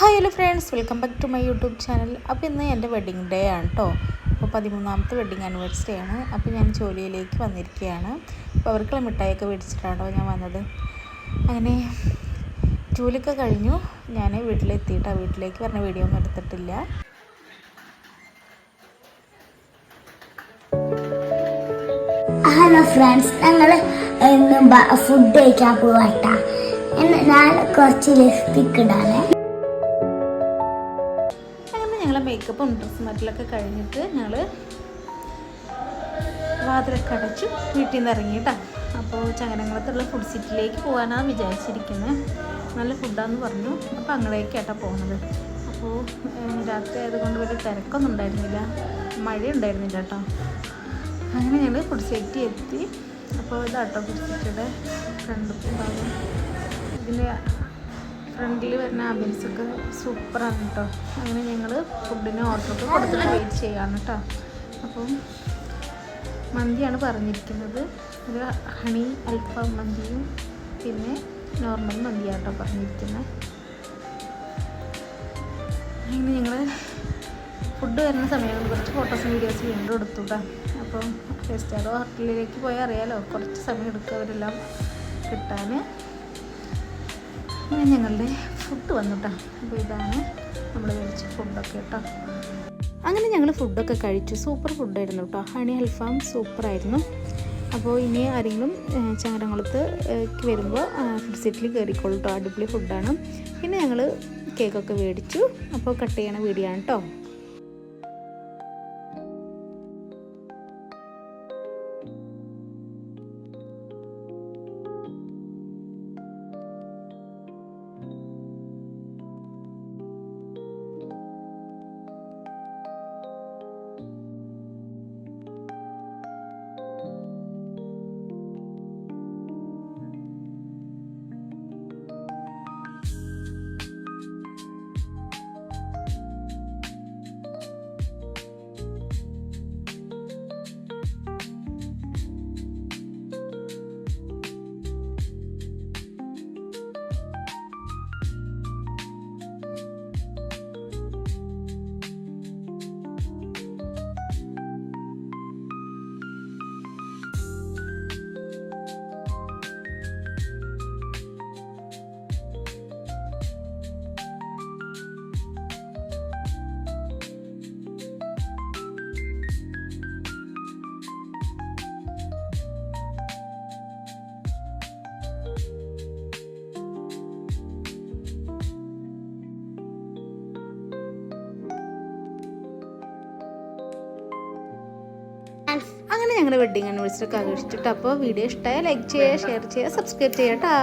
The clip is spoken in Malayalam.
Hi hello friends, welcome back to my YouTube channel. അപ്പോൾ ഇന്ന് എൻ്റെ വെഡ്ഡിങ് ഡേ ആണ് കേട്ടോ. അപ്പോൾ 13ാമത്തെ വെഡ്ഡിങ് ആനിവേഴ്സറി ആണ്. അപ്പോൾ ഞാൻ ജോലിയിലേക്ക് വന്നിരിക്കുകയാണ്. അപ്പോൾ അവർക്കുള്ള മിഠായിയൊക്കെ മേടിച്ചിട്ടാണോ ഞാൻ വന്നത്. അങ്ങനെ ജോലിയൊക്കെ കഴിഞ്ഞു. ഞാൻ വീട്ടിലെത്തിയിട്ടാണ്. വീട്ടിലേക്ക് പറഞ്ഞ വീഡിയോ ഒന്നും എടുത്തിട്ടില്ല. ഹലോ ഫ്രണ്ട്സ്, ഞങ്ങൾ ഇന്ന് ഫുഡ് കഴിക്കാൻ പോവാട്ടാ. ഞാൻ കുറച്ച് ലിപ്സ്റ്റിക് ഇടാനേ. അങ്ങനെ ഞങ്ങൾ മേക്കപ്പും ഡ്രസ്സ് മാറ്റലൊക്കെ കഴിഞ്ഞിട്ട് ഞങ്ങൾ വാതിലൊക്കെ അടച്ചു വീട്ടിൽ നിന്ന് ഇറങ്ങിയിട്ടാ. അപ്പോൾ ചങ്ങനകുളത്തുള്ള ഫുഡ് സിറ്റിയിലേക്ക് പോകാനാണ് വിചാരിച്ചിരിക്കുന്നത്. നല്ല ഫുഡാന്ന് പറഞ്ഞു. അപ്പോൾ അങ്ങടേക്കാട്ടാ പോകുന്നത്. അപ്പോൾ രാത്രി ആയതുകൊണ്ട് വലിയ തിരക്കൊന്നും ഉണ്ടായിരുന്നില്ല, മഴ ഉണ്ടായിരുന്നില്ല കേട്ടോ. അങ്ങനെ ഞങ്ങൾ ഫുഡ് സിറ്റി എത്തി. അപ്പോൾ ഇതാട്ടോ ഫുഡ് സിറ്റിയുടെ ഫ്രണ്ട് ഭാഗം. ഇതിൻ്റെ ഫ്രണ്ടിൽ വരുന്ന ആംബിയൻസൊക്കെ സൂപ്പറാണ് കേട്ടോ. അങ്ങനെ ഞങ്ങൾ ഫുഡിന് ഓർഡറൊക്കെ കൊടുത്തിട്ട് വെയിറ്റ് ചെയ്യാണ് കേട്ടോ. അപ്പം മന്തിയാണ് പറഞ്ഞിരിക്കുന്നത്. ഒരു ഹണി അൽഫാം മന്തിയും പിന്നെ നോർമൽ മന്തിയാട്ടോ പറഞ്ഞിരിക്കുന്നത്. അങ്ങനെ ഞങ്ങൾ ഫുഡ് വരുന്ന സമയം കുറച്ച് ഫോട്ടോസും വീഡിയോസും വീണ്ടും എടുത്തു കേട്ടോ. അപ്പം ഫെസ്റ്റാറോ ഹോട്ടലിലേക്ക് പോയാൽ അറിയാലോ, കുറച്ച് സമയം എടുക്കുക അവരെല്ലാം കിട്ടാൻ. അങ്ങനെ ഞങ്ങളുടെ ഫുഡ് വന്നു കേട്ടോ. അപ്പോൾ ഇതാണ് നമ്മൾ കഴിച്ച ഫുഡൊക്കെ കേട്ടോ. അങ്ങനെ ഞങ്ങൾ ഫുഡൊക്കെ കഴിച്ചു. സൂപ്പർ ഫുഡായിരുന്നു കേട്ടോ. ഹണി അൽഫാം സൂപ്പറായിരുന്നു. അപ്പോൾ ഇനി ആരെങ്കിലും ചങ്ങരംകുളത്ത് വരുമ്പോൾ ഫുഡ് സിറ്റിയിൽ കയറിക്കോളൂ കേട്ടോ. അടിപൊളി ഫുഡാണ്. പിന്നെ ഞങ്ങൾ കേക്കൊക്കെ മേടിച്ചു. അപ്പോൾ കട്ട് ചെയ്യണ വീഡിയോ ആണ് കേട്ടോ. അങ്ങനെ ഞങ്ങളുടെ വെഡ്ഡിങ് ആനിവേഴ്സറി ഒക്കെ ആഘോഷിച്ചിട്ട്. അപ്പോൾ വീഡിയോ ഇഷ്ടമായ ലൈക്ക് ചെയ്യുക, ഷെയർ ചെയ്യുക, സബ്സ്ക്രൈബ് ചെയ്യാം കേട്ടോ.